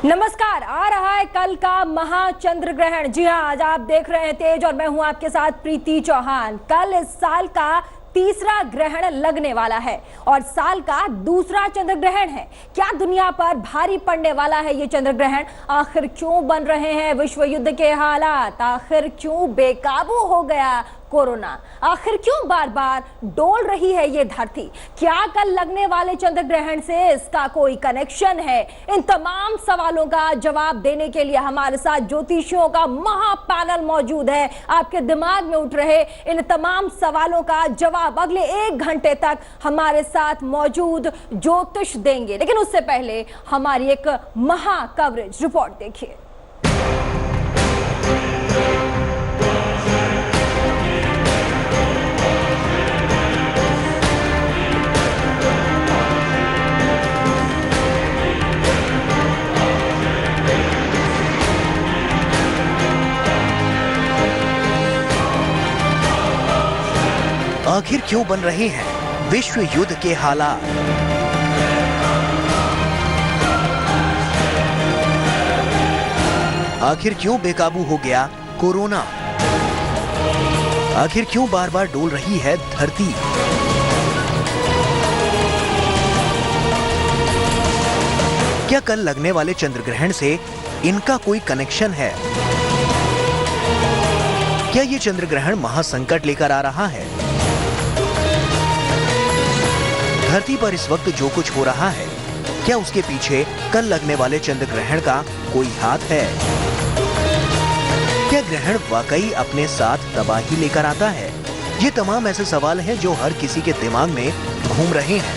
नमस्कार। आ रहा है कल का महाचंद्र ग्रहण। जी हाँ, आज आप देख रहे हैं तेज और मैं हूं आपके साथ प्रीति चौहान। कल इस साल का तीसरा ग्रहण लगने वाला है और साल का दूसरा चंद्र ग्रहण है। क्या दुनिया पर भारी पड़ने वाला है ये चंद्र ग्रहण? आखिर क्यों बन रहे हैं विश्व युद्ध के हालात? आखिर क्यों बेकाबू हो गया कोरोना? आखिर क्यों बार बार डोल रही है ये धरती? क्या कल लगने वाले चंद्र ग्रहण से इसका कोई कनेक्शन है? इन तमाम सवालों का जवाब देने के लिए हमारे साथ ज्योतिषियों का महा पैनल मौजूद है। आपके दिमाग में उठ रहे इन तमाम सवालों का जवाब अगले 1 घंटे तक हमारे साथ मौजूद ज्योतिष देंगे। लेकिन उससे पहले हमारी एक महा कवरेज रिपोर्ट देखिए। आखिर क्यों बन रहे हैं विश्व युद्ध के हालात? आखिर क्यों बेकाबू हो गया कोरोना? आखिर क्यों बार बार डोल रही है धरती? क्या कल लगने वाले चंद्र ग्रहण से इनका कोई कनेक्शन है? क्या ये चंद्र ग्रहण महासंकट लेकर आ रहा है? धरती पर इस वक्त जो कुछ हो रहा है, क्या उसके पीछे कल लगने वाले चंद्र ग्रहण का कोई हाथ है? क्या ग्रहण वाकई अपने साथ तबाही लेकर आता है? ये तमाम ऐसे सवाल हैं जो हर किसी के दिमाग में घूम रहे हैं।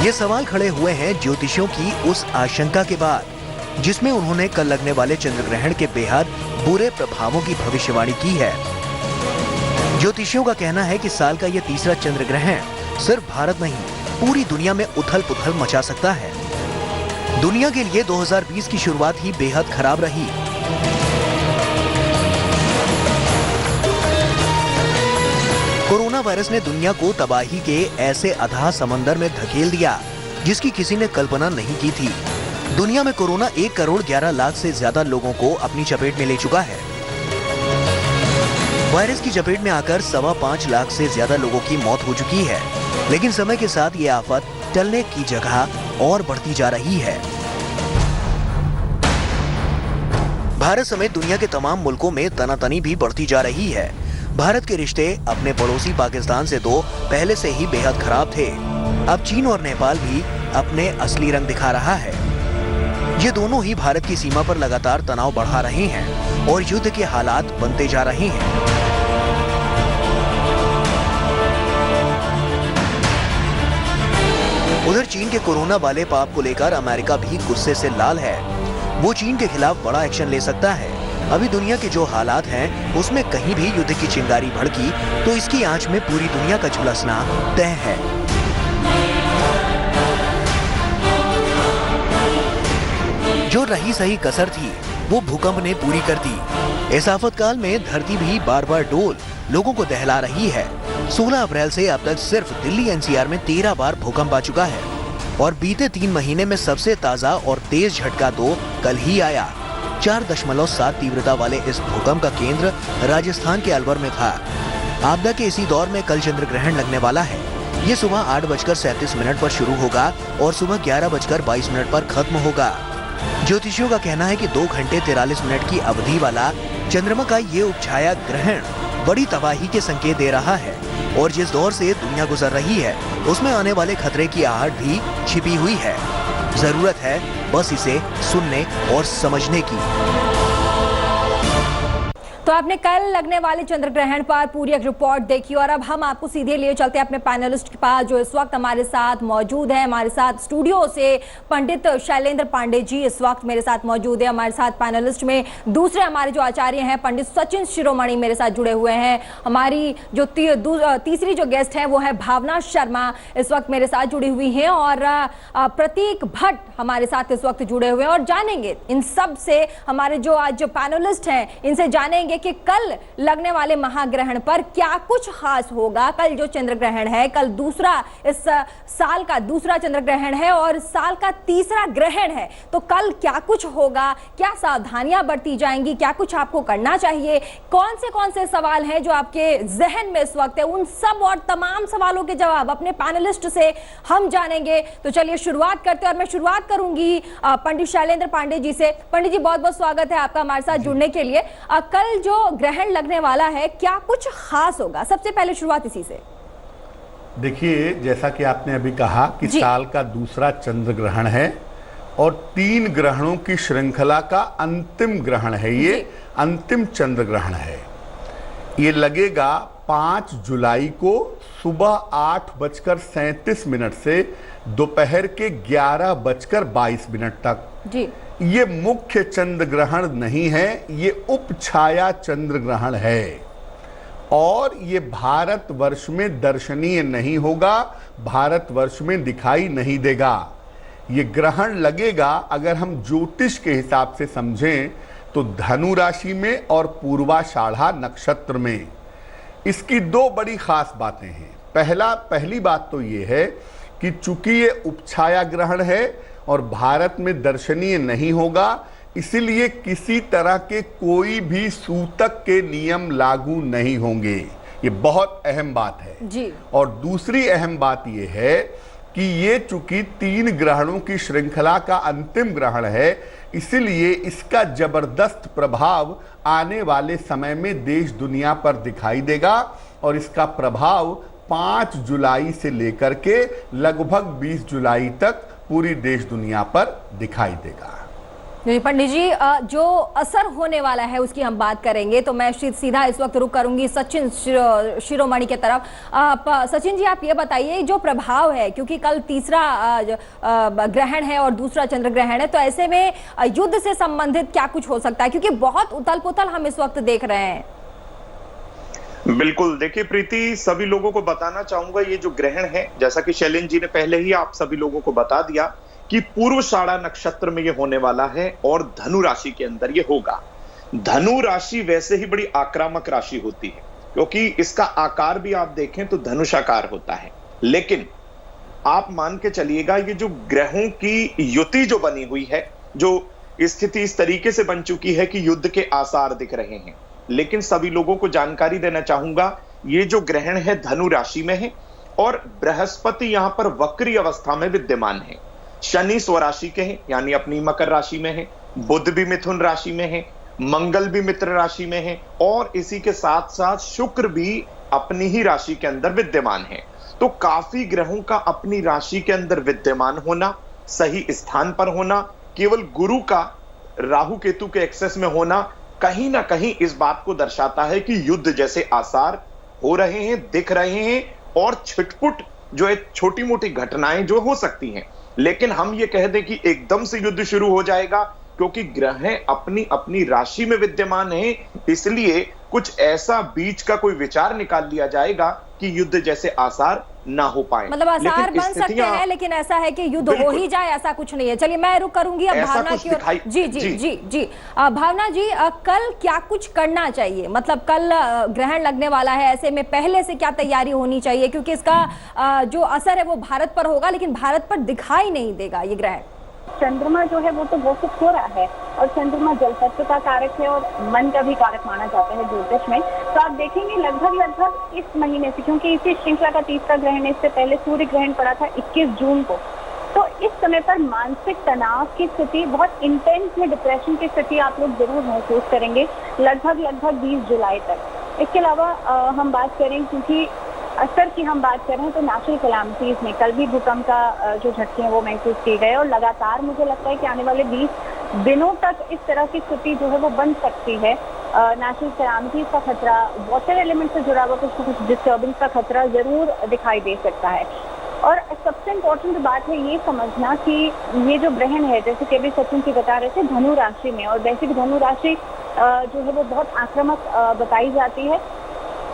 ये सवाल खड़े हुए हैं ज्योतिषियों की उस आशंका के बाद, जिसमें उन्होंने कल लगने वाले चंद्र ग्रहण के बेहद बुरे प्रभावों की भविष्यवाणी की है। ज्योतिषियों का कहना है कि साल का यह तीसरा चंद्र ग्रहण सिर्फ भारत नहीं, पूरी दुनिया में उथल-पुथल मचा सकता है। दुनिया के लिए 2020 की शुरुआत ही बेहद खराब रही। कोरोना वायरस ने दुनिया को तबाही के ऐसे अथाह समंदर में धकेल दिया जिसकी किसी ने कल्पना नहीं की थी। दुनिया में कोरोना 1 करोड़ 11 लाख से ज्यादा लोगों को अपनी चपेट में ले चुका है। वायरस की चपेट में आकर 5.25 लाख से ज्यादा लोगों की मौत हो चुकी है। लेकिन समय के साथ ये आफत टलने की जगह और बढ़ती जा रही है। भारत समेत दुनिया के तमाम मुल्कों में तनातनी भी बढ़ती जा रही है। भारत के रिश्ते अपने पड़ोसी पाकिस्तान से तो पहले से ही बेहद खराब थे। अब चीन और नेपाल भी अपने असली रंग दिखा रहा है। ये दोनों ही भारत की सीमा पर लगातार तनाव बढ़ा रहे हैं और युद्ध के हालात बनते जा रहे हैं। उधर चीन के कोरोना वाले पाप को लेकर अमेरिका भी गुस्से से लाल है। वो चीन के खिलाफ बड़ा एक्शन ले सकता है। अभी दुनिया के जो हालात हैं, उसमें कहीं भी युद्ध की चिंगारी भड़की तो इसकी आंच में पूरी दुनिया का झुलसना तय है। जो रही सही कसर थी वो भूकंप ने पूरी कर दी। इस आफतकाल में धरती भी बार बार डोल लोगों को दहला रही है। 16 अप्रैल से अब तक सिर्फ दिल्ली एनसीआर में 13 बार भूकंप आ चुका है और बीते 3 महीने में सबसे ताजा और तेज झटका तो कल ही आया। 4.7 तीव्रता वाले इस भूकंप का केंद्र राजस्थान के अलवर में था। आपदा के इसी दौर में कल चंद्र ग्रहण लगने वाला है। ये सुबह 8:37 पर शुरू होगा और सुबह 11:22 पर खत्म होगा। ज्योतिषियों का कहना है कि 2 घंटे 43 मिनट की अवधि वाला चंद्रमा का ये उपछाया ग्रहण बड़ी तबाही के संकेत दे रहा है और जिस दौर से दुनिया गुजर रही है उसमें आने वाले खतरे की आहट भी छिपी हुई है। जरूरत है बस इसे सुनने और समझने की। तो आपने कल लगने वाले चंद्र ग्रहण पर पूरी एक रिपोर्ट देखी और अब हम आपको सीधे लिए चलते हैं अपने पैनलिस्ट के पास जो इस वक्त हमारे साथ मौजूद है। हमारे साथ स्टूडियो से पंडित शैलेंद्र पांडे जी इस वक्त मेरे साथ मौजूद है। हमारे साथ पैनलिस्ट में दूसरे हमारे जो आचार्य हैं पंडित सचिन शिरोमणि मेरे साथ जुड़े हुए हैं। हमारी जो तीसरी जो गेस्ट है वो है भावना शर्मा इस वक्त मेरे साथ जुड़ी हुई है और प्रतीक भट्ट हमारे साथ इस वक्त जुड़े हुए हैं और जानेंगे इन सब से, हमारे जो आज पैनलिस्ट हैं इनसे जानेंगे कि कल लगने वाले महाग्रहण पर क्या कुछ खास होगा। कल जो चंद्र ग्रहण है, कल दूसरा इस साल का दूसरा चंद्र ग्रहण है और साल का तीसरा ग्रहण है, तो कल क्या कुछ होगा, क्या सावधानियां बरती जाएंगी, क्या कुछ आपको करना चाहिए, कौन से सवाल हैं जो आपके जहन में इस वक्त है, उन सब और तमाम सवालों के जवाब अपने पैनलिस्ट से हम जानेंगे। तो चलिए शुरुआत करते हैं और मैं शुरुआत करूंगी पंडित शैलेंद्र पांडे जी से। पंडित जी, बहुत बहुत स्वागत है आपका हमारे साथ जुड़ने के लिए। कल जो ग्रहण लगने वाला है, क्या कुछ खास होगा? सबसे पहले शुरुआत इसी से। देखिए, जैसा कि आपने अभी कहा कि साल का दूसरा चंद्र ग्रहण है और 3 ग्रहणों की श्रृंखला का अंतिम ग्रहण है। ये अंतिम चंद्र ग्रहण है। ये लगेगा 5 जुलाई को सुबह 8:37 से दोपहर के 11:22 तक। जी। ये मुख्य चंद्र ग्रहण नहीं है, ये उपछाया चंद्र ग्रहण है और ये भारतवर्ष में दर्शनीय नहीं होगा, भारतवर्ष में दिखाई नहीं देगा। ये ग्रहण लगेगा, अगर हम ज्योतिष के हिसाब से समझें, तो धनु राशि में और पूर्वाषाढ़ा नक्षत्र में। इसकी 2 बड़ी खास बातें हैं। पहली बात तो ये है कि चूंकि ये उपछाया ग्रहण है और भारत में दर्शनीय नहीं होगा, इसीलिए किसी तरह के कोई भी सूतक के नियम लागू नहीं होंगे। ये बहुत अहम बात है जी। और दूसरी अहम बात ये है कि ये चूंकि 3 ग्रहणों की श्रृंखला का अंतिम ग्रहण है, इसीलिए इसका जबरदस्त प्रभाव आने वाले समय में देश दुनिया पर दिखाई देगा और इसका प्रभाव 5 जुलाई से लेकर के लगभग 20 जुलाई तक पूरी देश दुनिया पर दिखाई देगा। पंडित जी, जो असर होने वाला है उसकी हम बात करेंगे, तो मैं सीधा इस वक्त रुक करूंगी सचिन शिरोमणि के तरफ। सचिन जी, आप ये बताइए, जो प्रभाव है, क्योंकि कल तीसरा ग्रहण है और दूसरा चंद्र ग्रहण है, तो ऐसे में युद्ध से संबंधित क्या कुछ हो सकता है, क्योंकि बहुत उथल पुथल हम इस वक्त देख रहे हैं। बिल्कुल, देखिए प्रीति, सभी लोगों को बताना चाहूंगा, ये जो ग्रहण है, जैसा कि शैलेंद्र जी ने पहले ही आप सभी लोगों को बता दिया कि पूर्वाषाढ़ा नक्षत्र में ये होने वाला है और धनु राशि के अंदर ये होगा। धनु राशि वैसे ही बड़ी आक्रामक राशि होती है, क्योंकि इसका आकार भी आप देखें तो धनुषाकार होता है। लेकिन आप मान के चलिएगा, ये जो ग्रहों की युति जो बनी हुई है, जो स्थिति इस तरीके से बन चुकी है कि युद्ध के आसार दिख रहे हैं। लेकिन सभी लोगों को जानकारी देना चाहूंगा, ये जो ग्रहण है धनु राशि में है और बृहस्पति यहां पर वक्री अवस्था में विद्यमान है। शनि स्वराशि के हैं, यानी अपनी मकर राशि में है। बुध भी मिथुन राशि में है, मंगल भी मित्र राशि में है और इसी के साथ साथ शुक्र भी अपनी ही राशि के अंदर विद्यमान है। तो काफी ग्रहों का अपनी राशि के अंदर विद्यमान होना, सही स्थान पर होना, केवल गुरु का राहु केतु के एक्सेस में होना कहीं ना कहीं इस बात को दर्शाता है कि युद्ध जैसे आसार हो रहे हैं, दिख रहे हैं और छिटपुट जो है छोटी मोटी घटनाएं जो हो सकती हैं। लेकिन हम ये कह दें कि एकदम से युद्ध शुरू हो जाएगा, क्योंकि ग्रह अपनी अपनी राशि में विद्यमान है, इसलिए कुछ ऐसा बीच का कोई विचार निकाल लिया जाएगा कि युद्ध जैसे आसार ना हो पाए। मतलब आसार बन सकते हैं, लेकिन ऐसा है कि युद्ध हो ही जाए, ऐसा कुछ नहीं है। चलिए मैं रुक करूंगी अब भावना की ओर। जी, भावना जी, कल क्या कुछ करना चाहिए? मतलब कल ग्रहण लगने वाला है, ऐसे में पहले से क्या तैयारी होनी चाहिए, क्योंकि इसका जो असर है वो भारत पर होगा, लेकिन भारत पर दिखाई नहीं देगा ये ग्रहण। चंद्रमा जो है वो तो घोषित हो रहा है और चंद्रमा जल तत्व का कारक है और मन का भी कारक माना जाता है ज्योतिष में। तो आप देखेंगे लगभग इस महीने से, क्योंकि इसी श्रृंखला का तीसरा ग्रहण है, इससे पहले सूर्य ग्रहण पड़ा था 21 जून को, तो इस समय पर मानसिक तनाव की स्थिति, बहुत इंटेंस में डिप्रेशन की स्थिति आप लोग जरूर महसूस करेंगे लगभग 20 जुलाई तक। इसके अलावा हम बात करें, क्योंकि असर की हम बात करें तो नेचुरल कैलामिटीज में कल भी भूकंप का जो झटके हैं वो महसूस किए गए और लगातार मुझे लगता है कि आने वाले 20 दिनों तक इस तरह की स्थिति जो है वो बन सकती है। नेचुरल कैलामिटीज का खतरा, वाटर एलिमेंट से जुड़ा हुआ कुछ डिस्टर्बेंस का खतरा जरूर दिखाई दे सकता है। और सबसे इम्पोर्टेंट बात है ये समझना कि ये जो ग्रहण है, जैसे कि अभी सचिन जी बता रहे थे, धनु राशि में, और वैसे भी धनु राशि जो है वो बहुत आक्रामक बताई जाती है।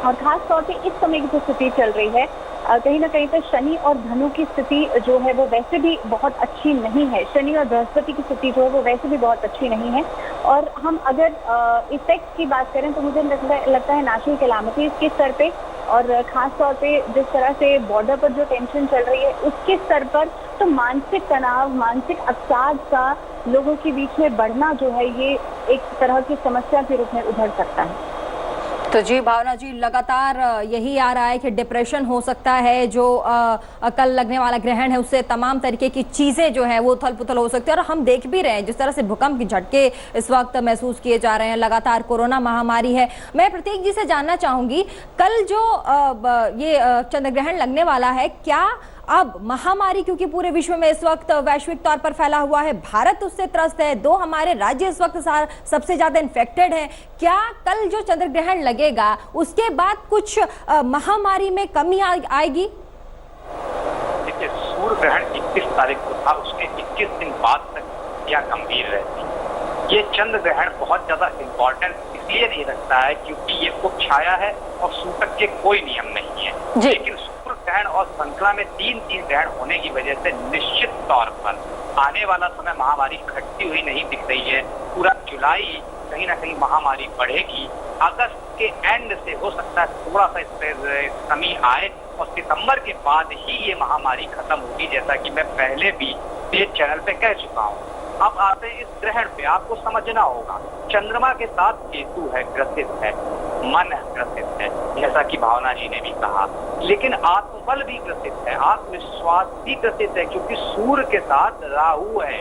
और खास तौर पे इस समय की जो स्थिति चल रही है, कहीं ना कहीं पे शनि और धनु की स्थिति जो है वो वैसे भी बहुत अच्छी नहीं है। शनि और बृहस्पति की स्थिति जो है वो वैसे भी बहुत अच्छी नहीं है। और हम अगर इफेक्ट की बात करें तो मुझे लगता है नेशनल कैलामिटीज के स्तर पे और खास तौर पे जिस तरह से बॉर्डर पर जो टेंशन चल रही है उसके स्तर पर, तो मानसिक तनाव, मानसिक अवसाद का लोगों के बीच में बढ़ना जो है ये एक तरह की समस्या के रूप में उभर सकता है। तो जी भावना जी, लगातार यही आ रहा है कि डिप्रेशन हो सकता है, जो कल लगने वाला ग्रहण है उससे तमाम तरीके की चीज़ें जो है वो उथल पुथल हो सकती है। और हम देख भी रहे हैं जिस तरह से भूकंप के झटके इस वक्त महसूस किए जा रहे हैं, लगातार कोरोना महामारी है। मैं प्रतीक जी से जानना चाहूँगी, कल जो ये चंद्र ग्रहण लगने वाला है, क्या अब महामारी, क्योंकि पूरे विश्व में इस वक्त वैश्विक तौर पर फैला हुआ है, भारत उससे त्रस्त है, 2 हमारे राज्य इस वक्त सबसे ज्यादा इन्फेक्टेड हैं, क्या कल जो चंद्र ग्रहण लगेगा उसके बाद कुछ महामारी में कमी आएगी? देखिए, सूर्य ग्रहण 21 तारीख को था, उसके 21 दिन बाद तक या गंभीर रहती। ये चंद्र ग्रहण बहुत ज्यादा इम्पोर्टेंट इसलिए नहीं रखता है क्योंकि ये उपछाया है और सूतक के कोई नियम नहीं है। लेकिन सूर्य ग्रहण और श्रृंखला में 3 ग्रहण होने की वजह से निश्चित तौर पर आने वाला समय महामारी घटती हुई नहीं दिख रही है। पूरा जुलाई कहीं ना कहीं महामारी बढ़ेगी। अगस्त के एंड से हो सकता है थोड़ा सा इसमें कमी आए और सितंबर के बाद ही ये महामारी खत्म होगी, जैसा कि मैं पहले भी इस चैनल पे कह चुका हूँ। अब आते हैं इस ग्रहण पे, आपको समझना होगा चंद्रमा के साथ केतु है, ग्रसित है, मन ग्रसित है, जैसा कि भावना जी ने भी कहा, लेकिन आत्मबल भी ग्रसित है, आत्मविश्वास भी ग्रसित है, क्योंकि सूर्य के साथ राहु है।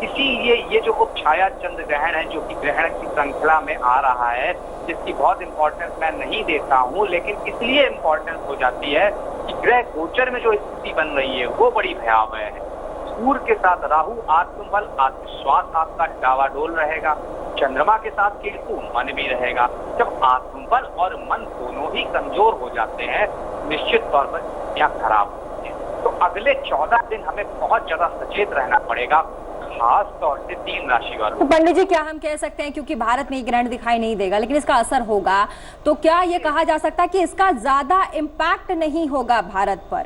इसीलिए ये जो उपछाया चंद्र ग्रहण है, जो कि ग्रहण की श्रृंखला में आ रहा है, जिसकी बहुत इंपॉर्टेंस मैं नहीं देता हूँ, लेकिन इसलिए इंपॉर्टेंस हो जाती है कि ग्रह गोचर में जो स्थिति बन रही है वो बड़ी भयावह है। सूर्य के साथ राहु, आत्मबल, आत्मविश्वास आपका डावाडोल रहेगा। चंद्रमा के साथ केतु, मन भी रहेगा। जब आत्मबल और मन दोनों ही कमजोर हो जाते हैं, निश्चित तौर पर यहाँ खराब होती है। तो अगले 14 दिन हमें बहुत ज्यादा सचेत रहना पड़ेगा, खास तौर से 3 राशि वालों। तो पंडित जी, क्या हम कह सकते हैं, क्योंकि भारत में ग्रहण दिखाई नहीं देगा लेकिन इसका असर होगा, तो क्या ये कहा जा सकता है कि इसका ज्यादा इम्पैक्ट नहीं होगा भारत पर?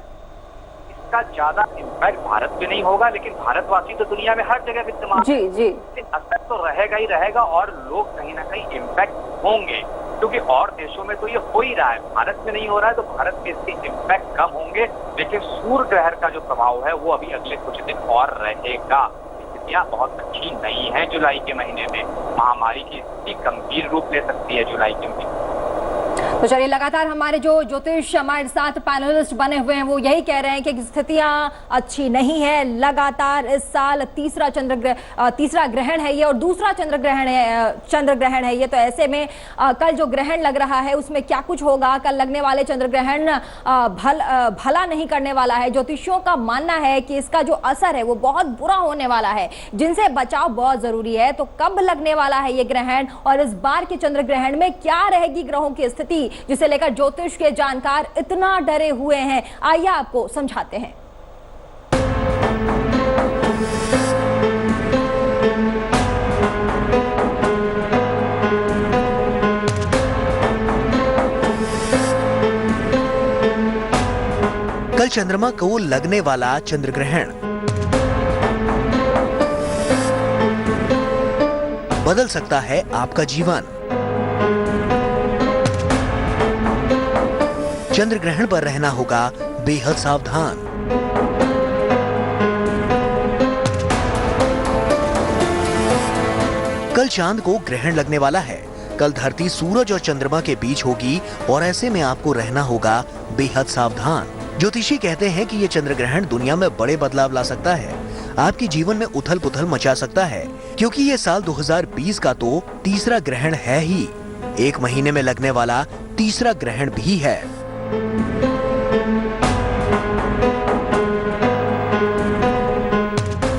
इसका ज्यादा इम्पैक्ट भारत पे नहीं होगा, लेकिन भारतवासी तो दुनिया में हर जगह विद्यमान जी जी, असर तो रहेगा ही रहेगा और लोग कहीं ना कहीं इम्पैक्ट होंगे, क्योंकि और देशों में तो ये हो ही रहा है, भारत में नहीं हो रहा है, तो भारत में इसके इम्पैक्ट कम होंगे। लेकिन सूर्य ग्रहण का जो प्रभाव है वो अभी अगले कुछ दिन और रहेगा। स्थितियां बहुत अच्छी नहीं है। जुलाई के महीने में महामारी की स्थिति गंभीर रूप ले सकती है जुलाई के महीने। तो चलिए, लगातार हमारे जो ज्योतिष हमारे साथ पैनलिस्ट बने हुए हैं वो यही कह रहे हैं कि स्थितियां अच्छी नहीं है। लगातार इस साल तीसरा ग्रहण है ये और दूसरा चंद्र ग्रहण है ये। तो ऐसे में कल जो ग्रहण लग रहा है उसमें क्या कुछ होगा, कल लगने वाले चंद्र ग्रहण भला नहीं करने वाला है। ज्योतिषियों का मानना है कि इसका जो असर है वो बहुत बुरा होने वाला है, जिनसे बचाव बहुत जरूरी है। तो कब लगने वाला है ये ग्रहण और इस बार के चंद्र ग्रहण में क्या रहेगी ग्रहों की स्थिति, जिसे लेकर ज्योतिष के जानकार इतना डरे हुए हैं, आइए आपको समझाते हैं। कल चंद्रमा को लगने वाला चंद्र ग्रहण बदल सकता है आपका जीवन। चंद्र ग्रहण पर रहना होगा बेहद सावधान। कल चांद को ग्रहण लगने वाला है। कल धरती सूरज और चंद्रमा के बीच होगी और ऐसे में आपको रहना होगा बेहद सावधान। ज्योतिषी कहते हैं कि ये चंद्र ग्रहण दुनिया में बड़े बदलाव ला सकता है, आपके जीवन में उथल पुथल मचा सकता है, क्योंकि ये साल 2020 का तो तीसरा ग्रहण है ही। 1 महीने में लगने वाला तीसरा ग्रहण भी है।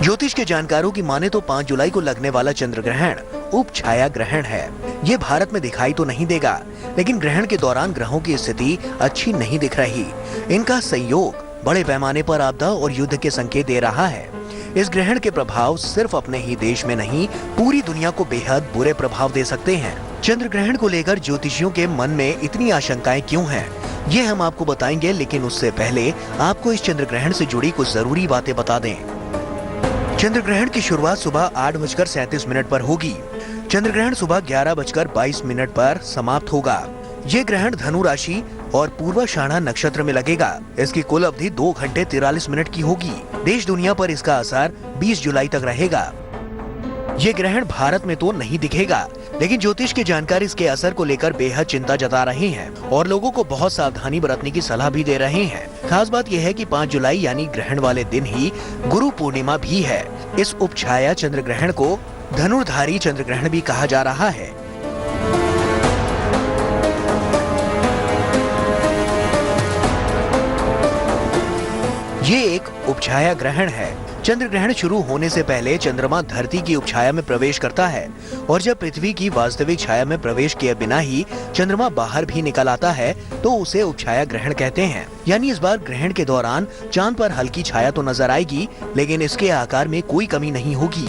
ज्योतिष के जानकारों की माने तो 5 जुलाई को लगने वाला चंद्र ग्रहण उपछाया ग्रहण है। ये भारत में दिखाई तो नहीं देगा, लेकिन ग्रहण के दौरान ग्रहों की स्थिति अच्छी नहीं दिख रही। इनका संयोग बड़े पैमाने पर आपदा और युद्ध के संकेत दे रहा है। इस ग्रहण के प्रभाव सिर्फ अपने ही देश में नहीं, पूरी दुनिया को बेहद बुरे प्रभाव दे सकते हैं। चंद्र ग्रहण को लेकर ज्योतिषियों के मन में इतनी आशंकाएं क्यों हैं? ये हम आपको बताएंगे, लेकिन उससे पहले आपको इस चंद्र ग्रहण से जुड़ी कुछ जरूरी बातें बता दें। चंद्र ग्रहण की शुरुआत सुबह 8:37 पर होगी। चंद्र ग्रहण सुबह 11:22 पर समाप्त होगा। ये ग्रहण धनु राशि और पूर्वाषाढ़ा नक्षत्र में लगेगा। इसकी कुल अवधि 2 घंटे 43 मिनट की होगी। देश दुनिया पर इसका असर 20 जुलाई तक रहेगा। ये ग्रहण भारत में तो नहीं दिखेगा, लेकिन ज्योतिष के जानकार इसके असर को लेकर बेहद चिंता जता रहे हैं और लोगों को बहुत सावधानी बरतने की सलाह भी दे रहे हैं। खास बात यह है कि 5 जुलाई यानी ग्रहण वाले दिन ही गुरु पूर्णिमा भी है। इस उपछाया चंद्र ग्रहण को धनुर्धारी चंद्र ग्रहण भी कहा जा रहा है। ये एक उपछाया ग्रहण है। चंद्र ग्रहण शुरू होने से पहले चंद्रमा धरती की उपछाया में प्रवेश करता है और जब पृथ्वी की वास्तविक छाया में प्रवेश किए बिना ही चंद्रमा बाहर भी निकल आता है तो उसे उपछाया ग्रहण कहते हैं। यानी इस बार ग्रहण के दौरान चांद पर हल्की छाया तो नजर आएगी, लेकिन इसके आकार में कोई कमी नहीं होगी।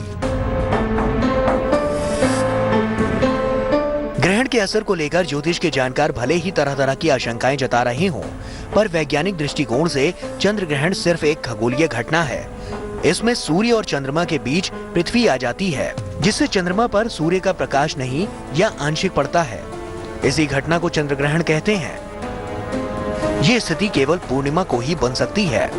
ग्रहण के असर को लेकर ज्योतिष के जानकार भले ही तरह तरह की आशंकाएं जता रहे हों, पर वैज्ञानिक दृष्टिकोण से चंद्र ग्रहण सिर्फ एक खगोलीय घटना है। इसमें सूर्य और चंद्रमा के बीच पृथ्वी आ जाती है, जिससे चंद्रमा पर सूर्य का प्रकाश नहीं या आंशिक पड़ता है। इसी घटना को चंद्र ग्रहण कहते हैं। ये स्थिति केवल पूर्णिमा को ही बन सकती है।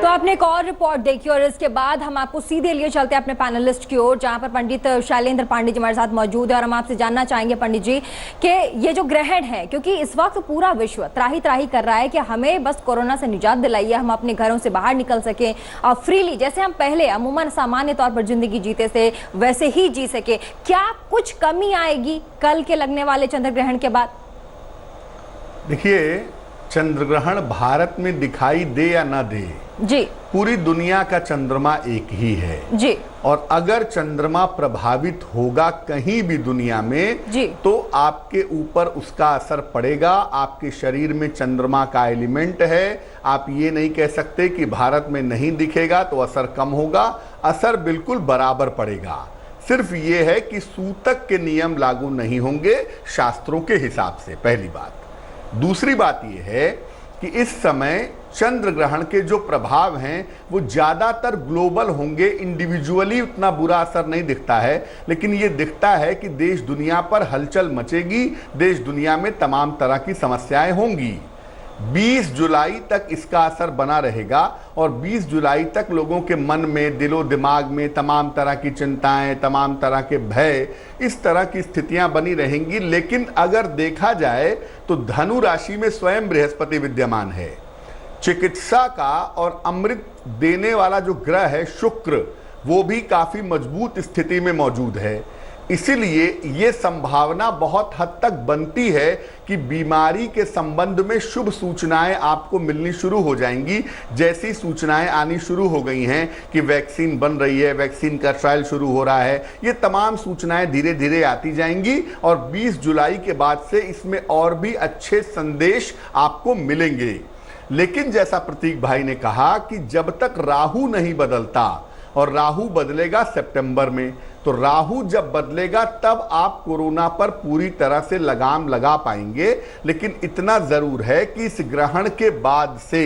आपने एक और रिपोर्ट देखी और इसके बाद हम आपको सीधे लिए चलते हैं अपने पैनलिस्ट की ओर, जहां पर पंडित शैलेंद्र पांडे जी हमारे साथ मौजूद है और हम आपसे जानना चाहेंगे पंडित जी कि ये जो ग्रहण है, क्योंकि इस वक्त पूरा विश्व त्राही त्राही कर रहा है कि हमें बस कोरोना से निजात दिलाइए, हम अपने घरों से बाहर निकल सके और फ्रीली जैसे हम पहले अमूमन सामान्य तौर पर जिंदगी जीते थे वैसे ही जी सके। क्या कुछ कमी आएगी कल के लगने वाले चंद्र ग्रहण के बाद? देखिए, चंद्र ग्रहण भारत में दिखाई दे या ना दे जी, पूरी दुनिया का चंद्रमा एक ही है जी। और अगर चंद्रमा प्रभावित होगा कहीं भी दुनिया में जी, तो आपके ऊपर उसका असर पड़ेगा। आपके शरीर में चंद्रमा का एलिमेंट है। आप ये नहीं कह सकते कि भारत में नहीं दिखेगा तो असर कम होगा। असर बिल्कुल बराबर पड़ेगा। सिर्फ ये है कि सूतक के नियम लागू नहीं होंगे शास्त्रों के हिसाब से, पहली बात। दूसरी बात यह है कि इस समय चंद्र ग्रहण के जो प्रभाव हैं वो ज्यादातर ग्लोबल होंगे। इंडिविजुअली उतना बुरा असर नहीं दिखता है, लेकिन ये दिखता है कि देश दुनिया पर हलचल मचेगी, देश दुनिया में तमाम तरह की समस्याएं होंगी। 20 जुलाई तक इसका असर बना रहेगा और 20 जुलाई तक लोगों के मन में, दिलो दिमाग में तमाम तरह की चिंताएं, तमाम तरह के भय, इस तरह की स्थितियां बनी रहेंगी। लेकिन अगर देखा जाए तो धनु राशि में स्वयं बृहस्पति विद्यमान है। चिकित्सा का और अमृत देने वाला जो ग्रह है शुक्र, वो भी काफी मजबूत स्थिति में मौजूद है। इसीलिए ये संभावना बहुत हद तक बनती है कि बीमारी के संबंध में शुभ सूचनाएं आपको मिलनी शुरू हो जाएंगी। जैसी सूचनाएं आनी शुरू हो गई हैं कि वैक्सीन बन रही है, वैक्सीन का ट्रायल शुरू हो रहा है, ये तमाम सूचनाएं धीरे धीरे आती जाएंगी और 20 जुलाई के बाद से इसमें और भी अच्छे संदेश आपको मिलेंगे। लेकिन जैसा प्रतीक भाई ने कहा कि जब तक राहु नहीं बदलता, और राहु बदलेगा सितंबर में, तो राहु जब बदलेगा तब आप कोरोना पर पूरी तरह से लगाम लगा पाएंगे। लेकिन इतना जरूर है कि इस ग्रहण के बाद से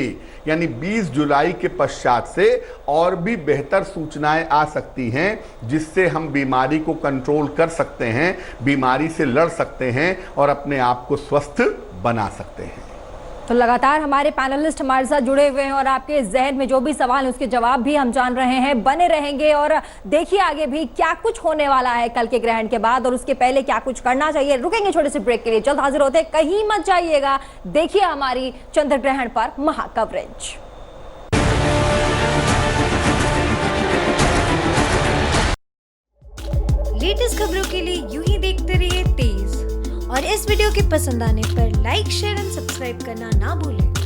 यानी 20 जुलाई के पश्चात से और भी बेहतर सूचनाएं आ सकती हैं, जिससे हम बीमारी को कंट्रोल कर सकते हैं, बीमारी से लड़ सकते हैं और अपने आप को स्वस्थ बना सकते हैं। तो लगातार हमारे पैनलिस्ट हमारे साथ जुड़े हुए हैं और आपके जहन में जो भी सवाल है उसके जवाब भी हम जान रहे हैं। बने रहेंगे और देखिए आगे भी क्या कुछ होने वाला है कल के ग्रहण के बाद और उसके पहले क्या कुछ करना चाहिए। रुकेंगे छोटे से ब्रेक के लिए, जल्द हाजिर होते हैं, कहीं मत जाइएगा। देखिए हमारी चंद्र ग्रहण पर महा कवरेज। लेटेस्ट खबरों के लिए यूं ही देखते रहिए तेज, और इस वीडियो के पसंद आने पर लाइक, शेयर एंड सब्सक्राइब करना ना भूलें।